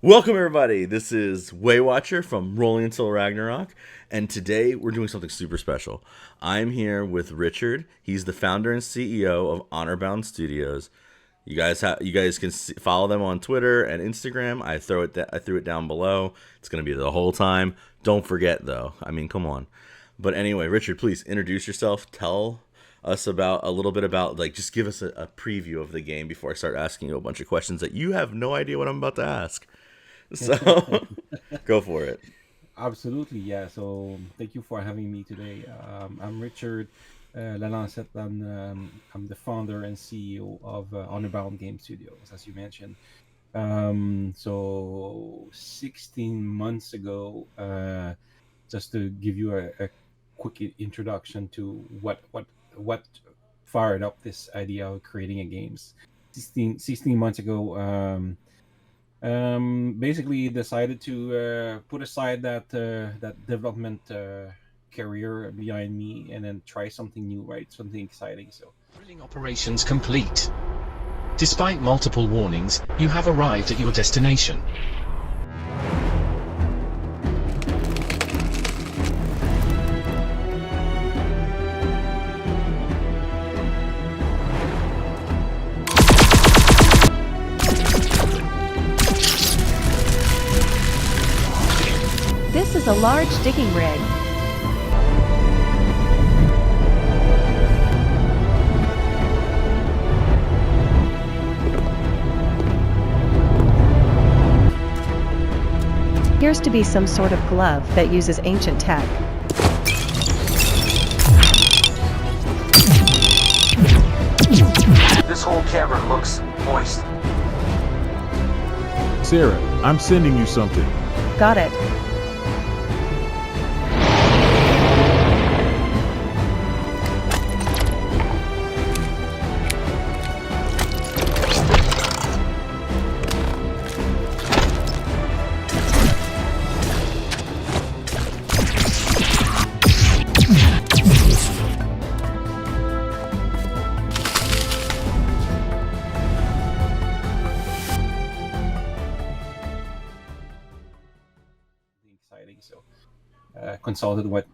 Welcome everybody, this is Waywatcher from Rolling Until Ragnarok, and today we're doing something super special. I'm here with Richard. He's the founder and CEO of Honorbound Studios. You guys can follow them on Twitter and Instagram. I threw it down below. It's going to be the whole time. Don't forget though. I mean, come on. But anyway, Richard, please introduce yourself. Tell us about a little bit about, like, just give us a preview of the game before I start asking you a bunch of questions that you have no idea what I'm about to ask. So go for it. Absolutely, yeah. So thank you for having me today. I'm Richard Lalancette, and I'm the founder and CEO of Honorbound Game Studios, as you mentioned. So 16 months ago, just to give you a quick introduction to what fired up this idea of creating a games. 16 months ago, basically decided to put aside that development career behind me and then try something new, right? Something exciting. So Drilling operations complete. Despite multiple warnings, you have arrived at your destination. This is a large digging rig. Appears to be some sort of glove that uses ancient tech. This whole cavern looks moist. Sarah, I'm sending you something. Got it. exciting. So consulted with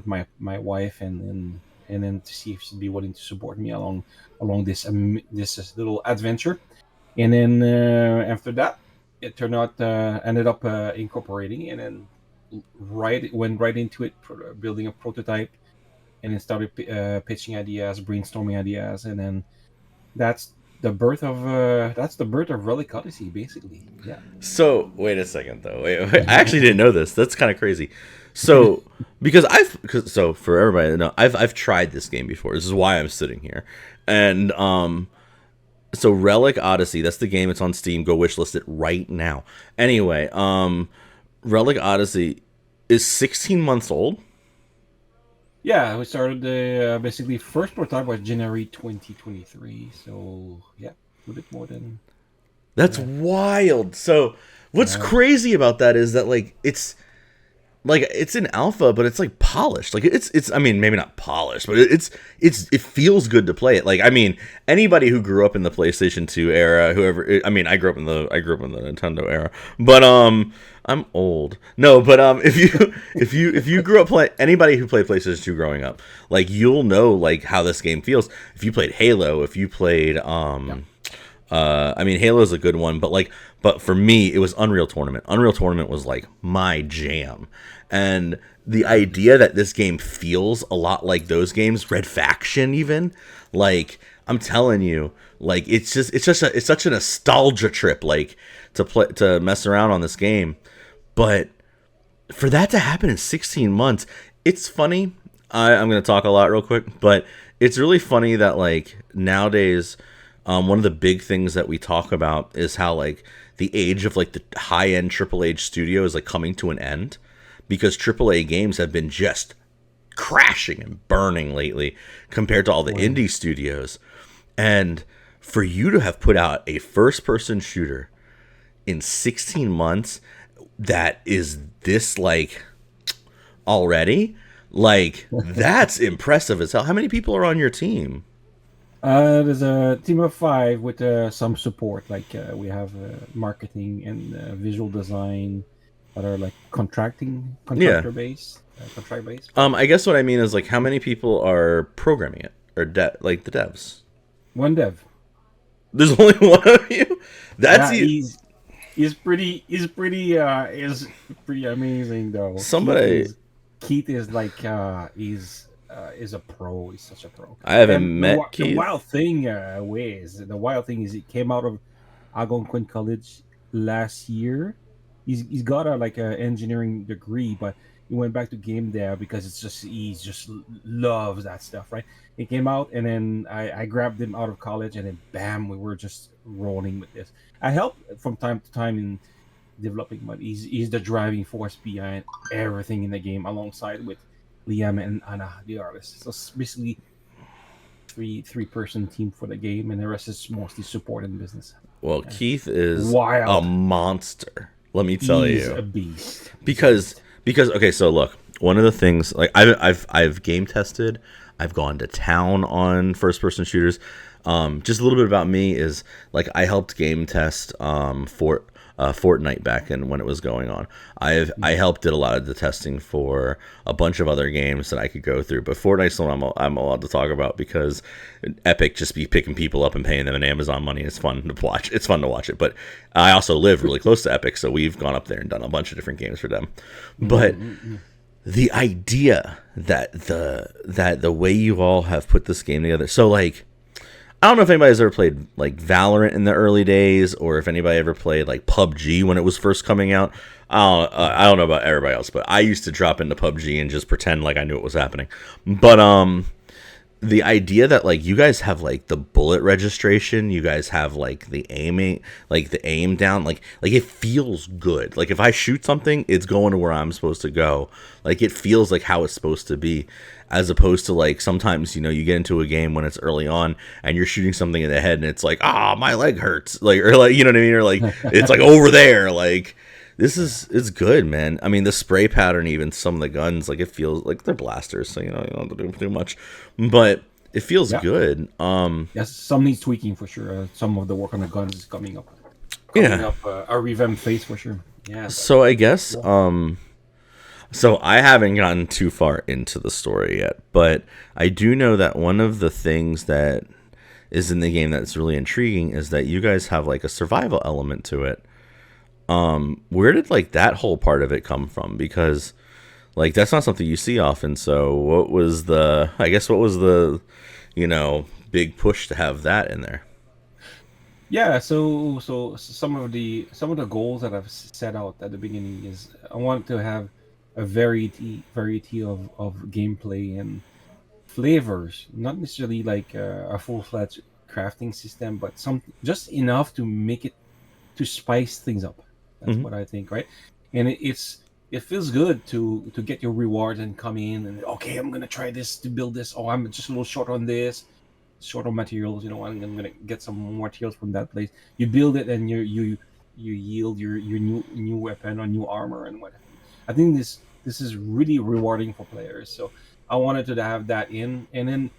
my wife and then to see if she'd be willing to support me along this little adventure. And then after that, it turned out ended up incorporating, and then went right into it, building a prototype, and then started pitching ideas, brainstorming ideas, and then that's that's the birth of Relic Odyssey, basically. Yeah. So wait a second though. Wait. I actually didn't know this. That's kind of crazy. So so for everybody to know, I've tried this game before. This is why I'm sitting here. And so Relic Odyssey, that's the game. It's on Steam. Go wishlist it right now. Anyway, Relic Odyssey is 16 months old. Yeah, we started basically first prototype was January 2023. So yeah, a little bit more than. That's Yeah. wild. So what's Yeah. crazy about that is that it's in alpha, but it's like polished. Like it's I mean, maybe not polished, but it feels good to play it. Like, I mean, anybody who grew up in the PlayStation 2 era, I mean, I grew up in the Nintendo era. But I'm old. No, but if you grew up anybody who played PlayStation 2 growing up, like, you'll know like how this game feels. If you played Halo, if you played I mean, Halo's a good one, but for me, it was Unreal Tournament. Unreal Tournament was like my jam. And the idea that this game feels a lot like those games, Red Faction even, like, I'm telling you, like, it's such a nostalgia trip, like, to mess around on this game. But for that to happen in 16 months, it's funny. I'm going to talk a lot real quick, but it's really funny that, like, nowadays, one of the big things that we talk about is how, like, the age of, like, the high-end AAA studio is, like, coming to an end, because AAA games have been just crashing and burning lately compared to all the indie studios. And for you to have put out a first-person shooter in 16 months that is this, like, already, like, that's impressive as hell. How many people are on your team? There's a team of 5 with some support. Like we have marketing and visual design that are like Yeah. contract based. I guess what I mean is like how many people are programming it or like the devs. One dev. There's only one of you. That's Yeah, you. is pretty amazing though. Somebody. Keith is like is a pro. He's such a pro. I haven't And met the Keith. wild thing is he came out of Algonquin College last year. He's got a like a engineering degree, but he went back to game dev because he just loves that stuff, right? He came out, and then I grabbed him out of college, and then bam, we were just rolling with this. I help from time to time in developing, but he's the driving force behind everything in the game, alongside with Liam and Anna, the artists. So it's basically three-person team for the game, and the rest is mostly support and business. Well, Keith is Wild. a monster. Let me tell He's you. a beast. Because okay, so look, one of the things like I've game tested, I've gone to town on first person shooters. Just a little bit about me is like I helped game test Fortnite back in when it was going on. I helped did a lot of the testing for a bunch of other games that I could go through, but Fortnite's the one I'm allowed to talk about because Epic just be picking people up and paying them an Amazon money. It's fun to watch. It's fun to watch it, but I also live really close to Epic, so we've gone up there and done a bunch of different games for them. But the idea that the way you all have put this game together, so like. I don't know if anybody's ever played like Valorant in the early days, or if anybody ever played like PUBG when it was first coming out. I don't know about everybody else, but I used to drop into PUBG and just pretend like I knew what was happening. But the idea that like you guys have like the bullet registration, you guys have like the aiming, like the aim down, like it feels good. Like if I shoot something, it's going to where I'm supposed to go. Like it feels like how it's supposed to be, as opposed to like sometimes you get into a game when it's early on and you're shooting something in the head and it's like my leg hurts, like, or like what I mean, or like it's like over there. Like it's good, man. I mean, the spray pattern, even some of the guns, like it feels like they're blasters, so you don't have to do too much, but it feels good. Yes, some needs tweaking for sure. Some of the work on the guns is coming up. A revamped face for sure. Yeah. So I guess so I haven't gotten too far into the story yet, but I do know that one of the things that is in the game that's really intriguing is that you guys have like a survival element to it. Where did like that whole part of it come from? Because like that's not something you see often. So what was the big push to have that in there? Yeah, so some of the goals that I've set out at the beginning is I want to have a variety of gameplay and flavors, not necessarily like a full-fledged crafting system, but some just enough to make it to spice things up. That's what I think, right? And it feels good to get your rewards and come in and okay, I'm gonna try this to build this. Oh, I'm just a little short on this, short on materials. I'm gonna get some more materials from that place. You build it and you yield your new weapon or new armor and whatever. I think this is really rewarding for players. So I wanted to have that in, and then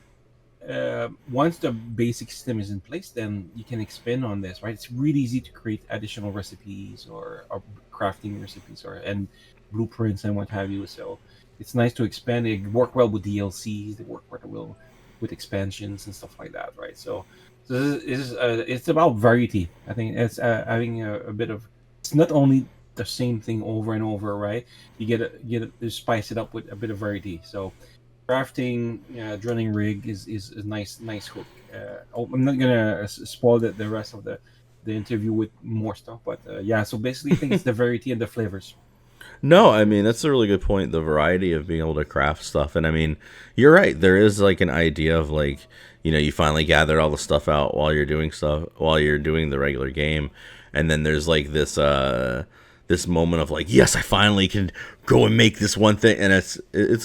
once the basic system is in place, then you can expand on this, right? It's really easy to create additional recipes or crafting recipes and blueprints and what have you. So it's nice to expand. It work well with DLCs. They work well with expansions and stuff like that, right? So it's about variety. I think it's having a bit of. It's not only the same thing over and over, right? You to spice it up with a bit of variety. So crafting drilling rig is a nice hook. I'm not gonna spoil the rest of the interview with more stuff, but so basically I think it's the variety and the flavors. No, I mean that's a really good point, the variety of being able to craft stuff. And I mean, you're right, there is like an idea of like, you finally gathered all the stuff out while you're doing the regular game, and then there's like this moment of like, yes, I finally can go and make this one thing, and it's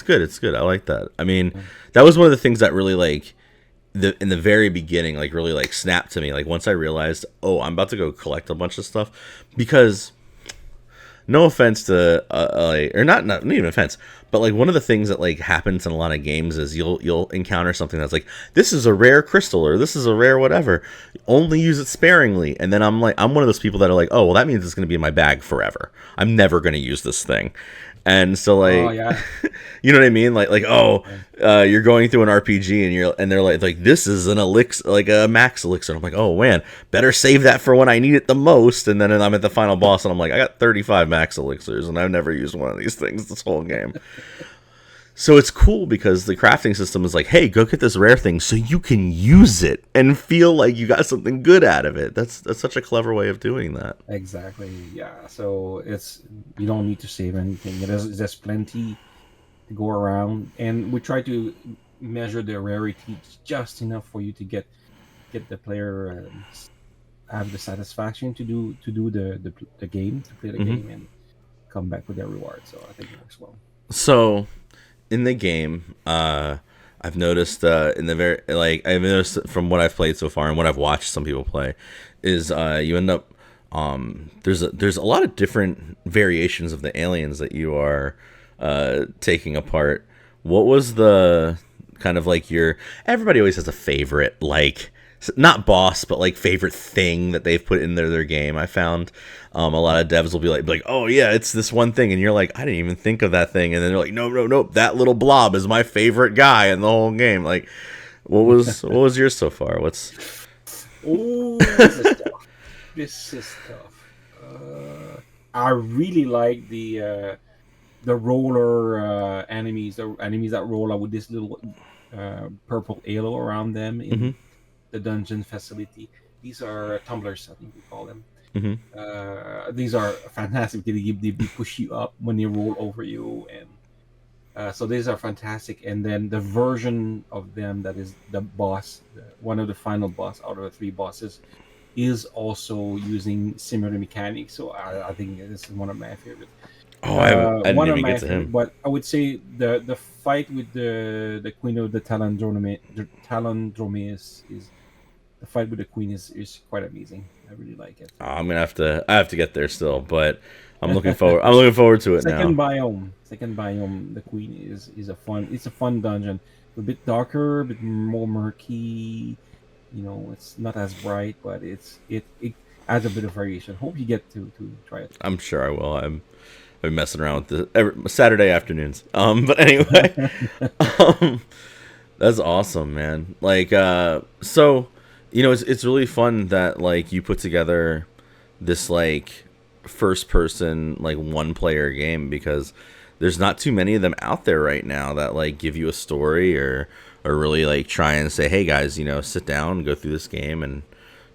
good. I like that. I mean, that was one of the things that really like in the very beginning, like really like snapped to me. Like once I realized, I'm about to go collect a bunch of stuff, because no offense to or not even offense, But like one of the things that like happens in a lot of games is you'll encounter something that's like, this is a rare crystal or this is a rare whatever. Only use it sparingly. And then I'm one of those people that are like, oh well, that means it's going to be in my bag forever. I'm never going to use this thing. And so like, Oh yeah. you know what I mean? You're going through an RPG and they're like this is an elixir, like a max elixir. And I'm like, oh man, better save that for when I need it the most. And then I'm at the final boss and I'm like, I got 35 max elixirs and I've never used one of these things this whole game. So it's cool because the crafting system is like, hey, go get this rare thing so you can use it and feel like you got something good out of it. That's such a clever way of doing that. Exactly. Yeah. So you don't need to save anything. There's plenty to go around, and we try to measure the rarity just enough for you to get the player have the satisfaction to do the game, to play the game and come back with their reward. So I think it works well. So in the game, I've noticed I've noticed from what I've played so far and what I've watched some people play, is you end up there's a lot of different variations of the aliens that you are taking apart. What was the kind of like everybody always has a favorite, like not boss, but like favorite thing that they've put in their game. I found a lot of devs will be like, oh yeah, it's this one thing, and you're like, I didn't even think of that thing, and then they're like, no, that little blob is my favorite guy in the whole game. Like, what was yours so far? Oh, this is tough. This is tough. I really like the roller enemies, the enemies that roll out with this little purple halo around them in the dungeon facility. These are tumblers, I think we call them. These are fantastic. They push you up when they roll over you, and so these are fantastic. And then the version of them that is the boss, one of the final boss out of the 3 bosses, is also using similar mechanics. So I think this is one of my favorites. Oh, I didn't even get to him. But I would say the fight with the Queen of the Talondromeus is the fight with the Queen is quite amazing. I really like it. I have to get there still, but I'm looking forward. I'm looking forward to it now. Second biome, the Queen is a fun dungeon. A bit darker, a bit more murky. You know, it's not as bright, but it adds a bit of variation. Hope you get to try it. I'm sure I will. I've been messing around with every Saturday afternoons. But anyway, that's awesome, man. Like, so, you know, it's really fun that like you put together this like first person like one player game, because there's not too many of them out there right now that like give you a story or really like try and say, hey guys, you know, sit down and go through this game and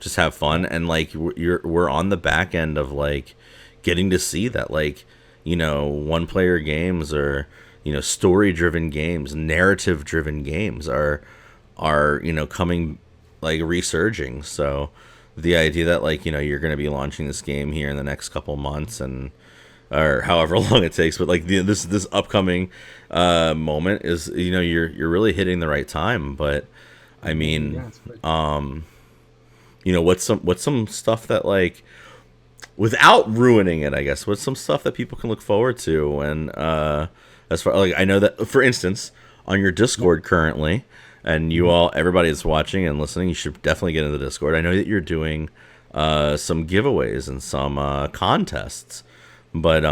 just have fun. And like we're on the back end of like getting to see that, like, you know, one player games or, you know, story driven games, narrative driven games are you know, coming like resurging. So the idea that like, you know, you're going to be launching this game here in the next couple months or however long it takes, but like this upcoming moment is, you know, you're really hitting the right time. But I mean, you know, what's some stuff that like, without ruining it, I guess, what's some stuff that people can look forward to? And as far like, I know that, for instance, on your Discord currently, and you all, everybody that's watching and listening, you should definitely get into the Discord. I know that you're doing some giveaways and some contests, but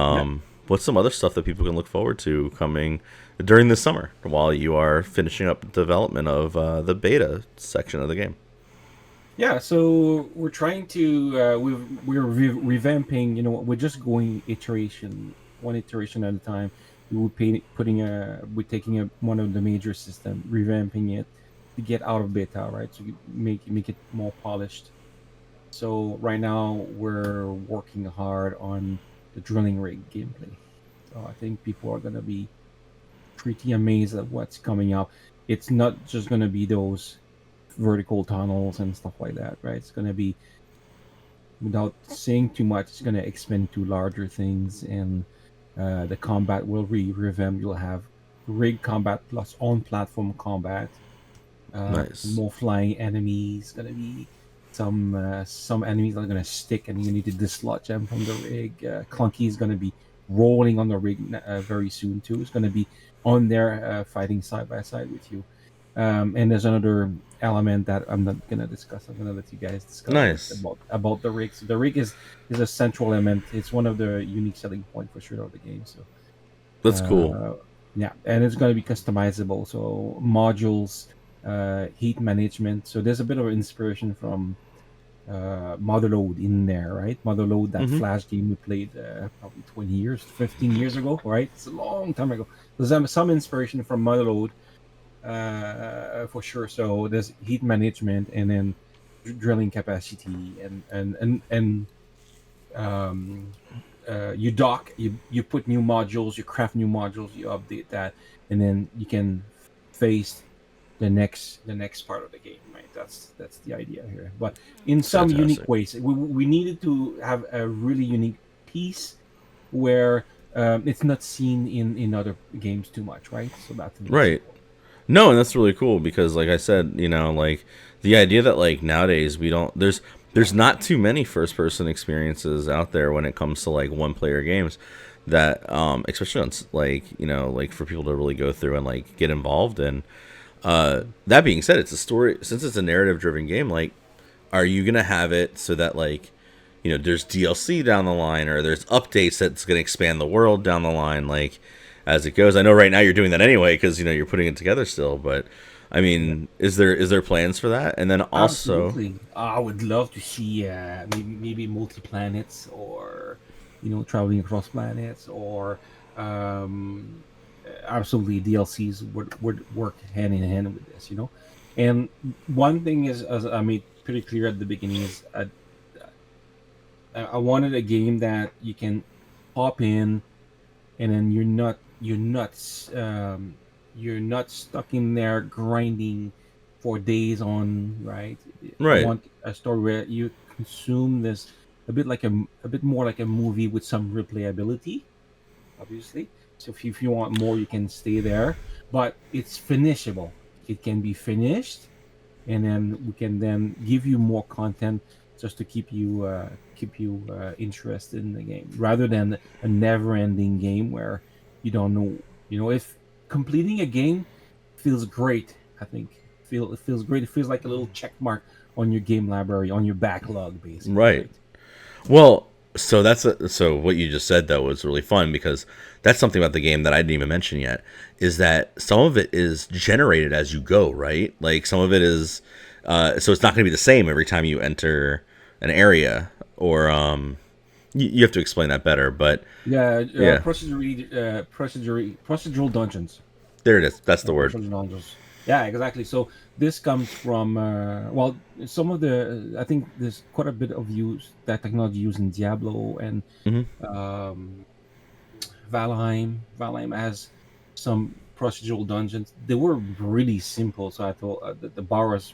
what's some other stuff that people can look forward to coming during the summer while you are finishing up development of the beta section of the game? Yeah, so we're trying to we're revamping. You know, we're just going one iteration at a time. We're taking one of the major systems, revamping it to get out of beta, right? So you make it more polished. So right now we're working hard on the drilling rig gameplay. So I think people are gonna be pretty amazed at what's coming out. It's not just gonna be those vertical tunnels and stuff like that, right? It's going to be, without saying too much, it's going to expand to larger things, and the combat will revamp. You'll have rig combat plus on-platform combat. Nice. More flying enemies. Going to be some enemies that are going to stick, and you need to dislodge them from the rig. Clunky is going to be rolling on the rig very soon too. It's going to be on there fighting side by side with you. And there's another element that I'm not going to discuss. I'm going to let you guys discuss Nice. about the rig. So the rig is a central element. It's one of the unique selling point for sure of the game. So That's cool. yeah, and it's going to be customizable. So modules, heat management. So there's a bit of inspiration from Motherload in there, right? Motherload, that Flash game we played probably 20 years, 15 years ago, right? It's a long time ago. There's some inspiration from Motherload for sure. So there's heat management, and then drilling capacity, and you dock, you put new modules, you craft new modules, you update that, and then you can face the next part of the game, right? That's the idea here. But in some unique ways, we needed to have a really unique piece where it's not seen in other games too much, right? So that's right. No, and that's really cool because, like I said, you know, like the idea that like nowadays there's not too many first person experiences out there when it comes to like one player games that especially on like, you know, like for people to really go through and like get involved in. That being said, it's a story, since it's a narrative driven game, like are you gonna have it so that like, you know, there's DLC down the line or there's updates that's gonna expand the world down the line, like as it goes? I know right now you're doing that anyway because, you know, you're putting it together still, but I mean, is there plans for that? And then also, absolutely, I would love to see maybe multi planets, or you know, traveling across planets, or absolutely DLCs would work hand in hand with this, you know. And one thing is, as I made pretty clear at the beginning, is I wanted a game that you can hop in, and then you're not stuck in there grinding for days on, right? Right. I want a story where you consume this a bit more like a movie with some replayability, obviously. So if you want more, you can stay there, but it's finishable. It can be finished, and then we can then give you more content just to keep you interested in the game, rather than a never-ending game where you don't know. You know, if completing a game feels great, I think it feels great. It feels like a little check mark on your game library, on your backlog, basically. Right. Well, so so what you just said though was really fun, because that's something about the game that I didn't even mention yet, is that some of it is generated as you go, right? Like some of it is so it's not going to be the same every time you enter an area, or you have to explain that better, but yeah. Yeah. Procedural dungeons. There it is. That's the word. Procedural dungeons. Yeah, exactly. So this comes from some of the, I think there's quite a bit of that technology used in Diablo and Valheim. Valheim has some procedural dungeons. They were really simple, so I thought the bar was.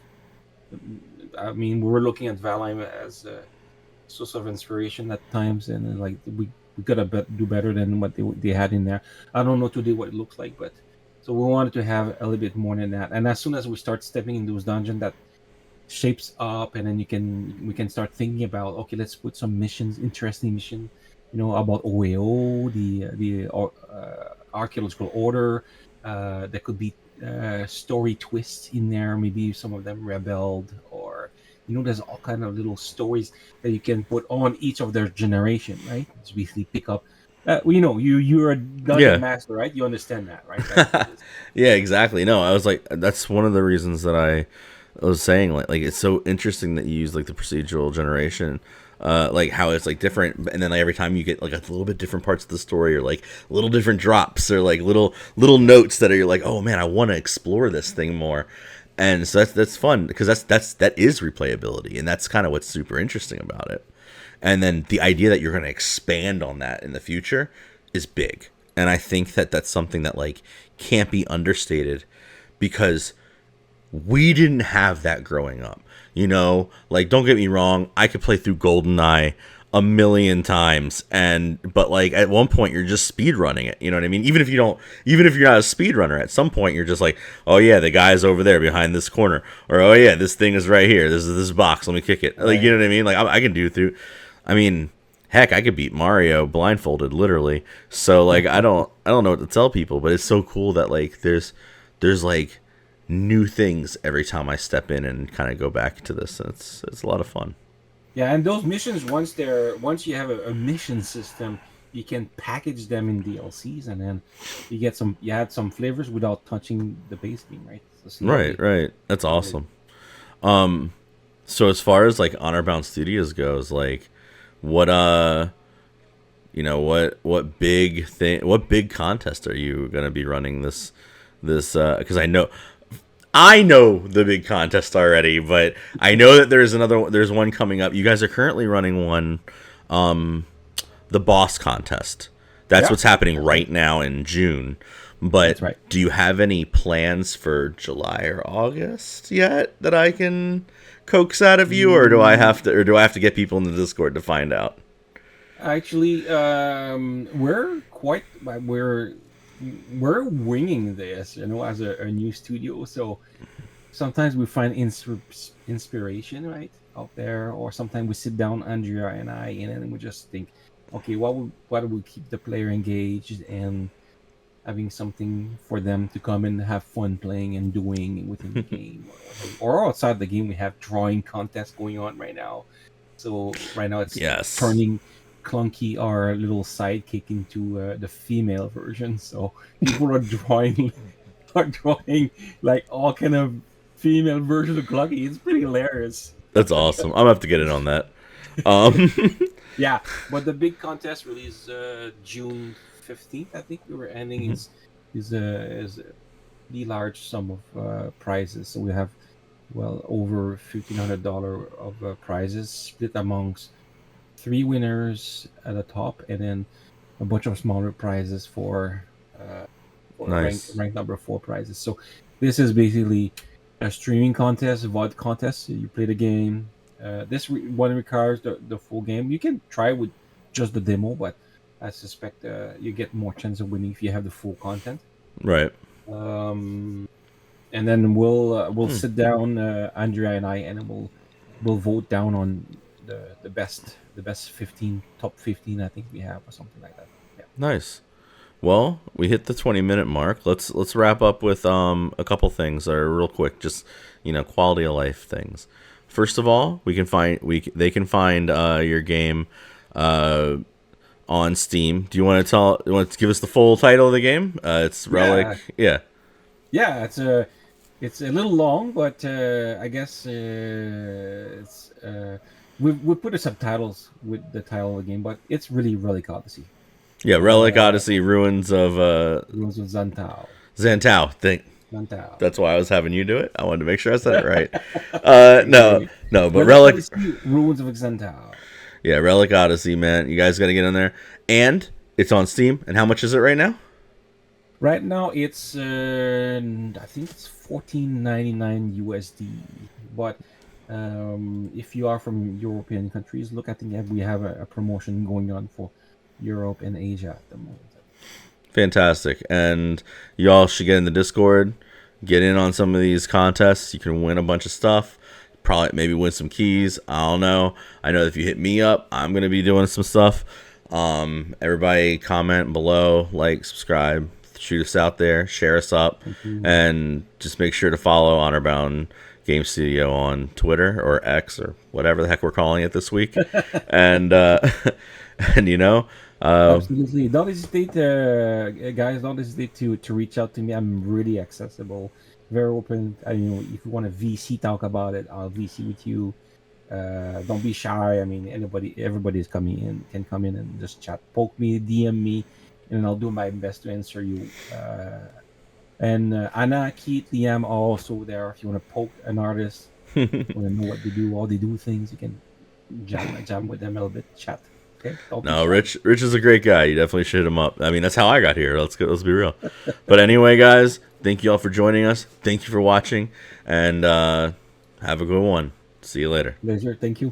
I mean, we were looking at Valheim as a source of inspiration at times, and like we gotta do better than what they had in there. I don't know today what it looks like, but so we wanted to have a little bit more than that. And as soon as we start stepping in those dungeons, that shapes up, and then we can start thinking about, okay, let's put some missions, interesting mission, you know, about OAO, the archaeological order. There could be story twists in there. Maybe some of them rebelled, or you know, there's all kind of little stories that you can put on each of their generation, right? To basically pick up. You know, you're a dungeon master, right? You understand that, right? Yeah, exactly. No, I was like, that's one of the reasons that I was saying, like it's so interesting that you use like the procedural generation, like how it's like different, and then like every time you get like a little bit different parts of the story, or like little different drops, or like little notes that are like, oh man, I want to explore this thing more. And so that's fun, because that is replayability, and that's kind of what's super interesting about it. And then the idea that you're going to expand on that in the future is big. And I think that that's something that like can't be understated, because we didn't have that growing up. You know, like, don't get me wrong, I could play through GoldenEye a million times, but like at one point you're just speed running it, you know what I mean? Even if you're not a speed runner, at some point you're just like, oh yeah, the guy's over there behind this corner, or oh yeah, this thing is right here, this is this box, let me kick it. Like, you know what I mean? Like I can do through, I mean, Heck, I could beat Mario blindfolded, literally. So like, I don't know what to tell people, but it's so cool that like there's like new things every time I step in and kind of go back to this. And it's a lot of fun. Yeah, and those missions, once you have a mission system, you can package them in DLCs, and then you add some flavors without touching the base game, right? So Right. That's awesome. So as far as like Honor Bound Studios goes, like what what big contest are you gonna be running this because I know the big contest already, but I know that there's one coming up. You guys are currently running one, the boss contest. That's what's happening right now in June. But That's right. Do you have any plans for July or August yet that I can coax out of you, or do I have to get people in the Discord to find out? Actually, we're winging this, as a new studio. So sometimes we find inspiration right out there, or sometimes we sit down, Andrea and I, and then we just think, okay, what would keep the player engaged and having something for them to come and have fun playing and doing within the game, or outside the game. We have drawing contests going on right now. So right now it's turning Clunky, our little sidekick, into the female version. So people are drawing like all kind of female versions of Clunky. It's pretty hilarious. That's awesome. I'm gonna have to get in on that. Yeah, but the big contest release June 15th. I think we were ending is the large sum of prizes. So we have over $1,500 of prizes split amongst 3 winners at the top, and then a bunch of smaller prizes for Nice. rank number 4 prizes. So this is basically a streaming contest, a VOD contest. So you play the game. This one requires the full game. You can try with just the demo, but I suspect you get more chance of winning if you have the full content. Right. And then we'll sit down, Andrea and I, and then we'll vote down on the best 15, top 15 I think we have, or something like that. Yeah. Nice. Well, we hit the 20-minute mark. Let's wrap up with a couple things that are real quick, just quality of life things. First of all, they can find your game on Steam. Do you want to give us the full title of the game? It's Relic. Yeah. Yeah, it's a little long, but I guess we put the subtitles with the title of the game, but it's really Relic Odyssey. Yeah, Relic Odyssey, Ruins of Xantao. Xantao. That's why I was having you do it. I wanted to make sure I said it right. No, but Relic Ruins of Xantao. Yeah, Relic Odyssey, man. You guys got to get in there. And it's on Steam. And how much is it right now? Right now, it's I think it's $14.99 USD. But if you are from European countries, look, I think we have a promotion going on for Europe and Asia at the moment. Fantastic. And y'all should get in the Discord, get in on some of these contests. You can win a bunch of stuff. Probably maybe win some keys. I don't know. I know if you hit me up, I'm going to be doing some stuff. Everybody comment below, like, subscribe, shoot us out there, share us up, and just make sure to follow Honorbound Game Studio on Twitter or X or whatever the heck we're calling it this week. And absolutely, don't hesitate, guys. Don't hesitate to reach out to me. I'm really accessible, very open. If you want to VC talk about it, I'll VC with you. Don't be shy. I mean, everybody can come in and just chat, poke me, DM me, and I'll do my best to answer you. And Anna, Keith, Liam are also there. If you want to poke an artist, want to know what they do, how they do things, you can jam with them a little bit, chat. Okay? No, Rich is a great guy. You definitely should hit him up. I mean, that's how I got here. Let's be real. But anyway, guys, thank you all for joining us. Thank you for watching, and have a good one. See you later. Pleasure. Thank you.